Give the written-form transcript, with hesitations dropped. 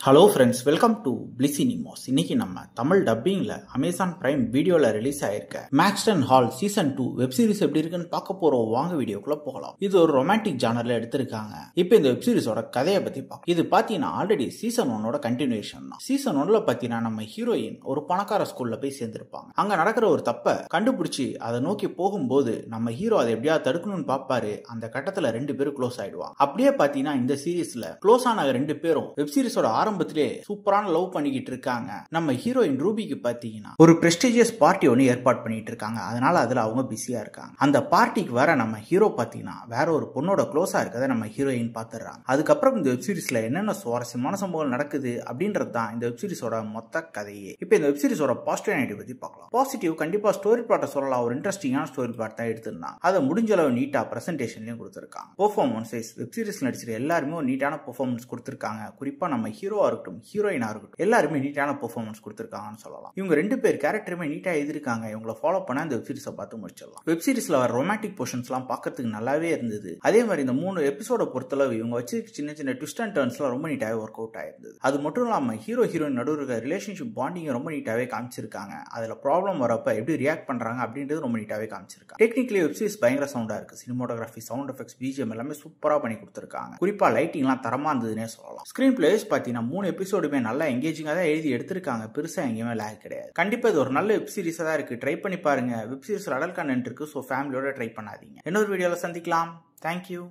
Hello friends, welcome to பிளிசினிமோஸ். இன்னைக்கு நம்ம தமிழ் டப்பிங்ல அமேசான் பிரைம் வீடியோல ரிலீஸ் ஆயிருக்க Maxton hall season 2 web series எப்படி இருக்குன்னு பார்க்க போறோம். வாங்க வீடியோக்குள்ள போகலாம். இது ஒரு ரொமான்டிக் ஜானர்ல எடுத்திருக்காங்க. இப்போ இந்த வெப் சீரிஸோட கதையை பத்தி பார்க்கலாம். இது பாத்தீங்கன்னா ஆல்ரெடி சீசன் 1ஓட கண்டினியூஷன் தான். சீசன் 1ல பாத்தீங்கன்னா நம்ம ஹீரோயின் ஒரு பணக்கார ஸ்கூல்ல போய் சேர்ந்திருப்பாங்க. அங்க நடக்கிற ஒரு தப்ப கண்டுபிடிச்சு அதை நோக்கி போகும்போது நம்ம ஹீரோ அதை எப்படியாவது தடுக்கணும்னு பாப்பாரு. அந்த கட்டத்துல ரெண்டு பேரும் க்ளோஸ் ஆயிடுவாங்க. அப்படியே பாத்தீங்கன்னா இந்த சீரிஸ்ல க்ளோஸ் ஆன ரெண்டு பேரும் வெப் சீரிஸோட ஆரம்பத்திலே சூப்பரான லவ் பண்ணிக்கிட்டு இருக்காங்க. நம்ம ஹீரோயின் ரூபிக்கு பாத்தீங்கன்னா ஒரு பிரஸ்டீஜியஸ் பார்ட்டி ஒன்னு ஏற்பாடு பண்ணிட்டு இருக்காங்க. அதனால அதுல அவங்க பிஸியா இருக்காங்க. அந்த பார்ட்டிக்கு வர நம்ம ஹீரோ பாத்தீங்கன்னா வேற ஒரு பொண்ணோட க்ளோஸா இருக்கதை நம்ம ஹீரோயின் பாத்துறாங்க. அதுக்கப்புறம் இந்த வெப் சீரிஸ்ல என்னென்ன சுவாரஸ்யமான சம்பவங்கள் நடக்குது அப்படின்றது தான் இந்த வெப் சீரிஸோட மொத்த கதையே. இப்போ இந்த வெப் சீரிஸோட பாசிட்டிவ் நெகட்டிவ் பத்தி பார்க்கலாம். பாசிட்டிவ் கண்டிப்பா ஸ்டோரி பிளாட்டை சொல்லலாம். ஒரு இன்ட்ரெஸ்டிங்கான ஸ்டோரி பிளாட் தான் எடுத்திருந்தாங்க. அதை முடிஞ்ச அளவு நீட்டா பிரசன்டேஷன்லயும் கொடுத்திருக்காங்க. பெர்ஃபார்மன்ஸ் வெப் சீரிஸ் நடிச்சிருக்க எல்லாருமே ஒரு நீட்டான பெர்ஃபார்மன்ஸ் கொடுத்திருக்காங்க. குறிப்பா நம்ம ஹீரோவா இருக்கட்டும் ஹீரோயினா இருக்கட்டும் எல்லாருமே நீட்டான பெர்ஃபார்மன்ஸ் கொடுத்திருக்காங்கன்னு சொல்லலாம். இவங்க ரெண்டு பேர் கேரக்டருமே நீட்டா எழுதிருக்காங்க. இவங்களை ஃபாலோ பண்ண இந்த வெப் சீரிஸை பார்த்து முடிச்சிடலாம். வெப் சீரிஸ்ல வர ரொமான்டிக் போர்ஷன்ஸ் எல்லாம் பார்க்கறதுக்கு நல்லாவே இருந்தது. அதே மாதிரி இந்த 3 எபிசோட பொறுத்தளவு இவங்க வச்சு சின்ன சின்ன ட்விஸ்ட் அண்ட் டர்ன்ஸ்லாம் ரொம்ப நீட்டாவே ஒர்க் அவுட் ஆயிருந்தது. அது மட்டும் இல்லாம ஹீரோ ஹீரோயின் நடுவில் இருக்க ரிலேஷன்ஷிப் பாண்டிங் ரொம்ப நீட்டாவே காமிச்சிருக்காங்க. அதுல ப்ராப்ளம் வரப்ப எப்படி ரியாக்ட் பண்றாங்க அப்படின்றது ரொம்ப நீட்டாவே காமிச்சிருக்காங்க. டெக்னிக்கலி வெப் சீரிஸ் பயங்கர சவுண்டா இருக்கு. சினிமோட்டோகிராஃபி, சவுண்ட் எஃபெக்ட்ஸ், பிஜிஎம் எல்லாமே சூப்பரா பண்ணி கொடுத்திருக்காங்க. குறிப்பா லைட்டிங்லாம் தரமா இருந்ததுன்னே சொல்லலாம். ஸ்கிரீன் பிளேஸ் பாத்தீங்கன்னா 3 எபிசோடுமே நல்லா எங்கேஜிங்கா தான் எழுதி எடுத்திருக்காங்க. பெருசா எங்கேயுமே லேக் கிடையாது. கண்டிப்பா இது ஒரு நல்ல வெப் சீரிஸா தான் இருக்கு. ட்ரை பண்ணி பாருங்க. வெப் சீரிஸ் அடல்ட் கண்டென்ட் இருக்கு. ஸோ ஃபேமிலியோட ட்ரை பண்ணாதீங்க. இன்னொரு வீடியோல சந்திக்கலாம். தேங்க்யூ.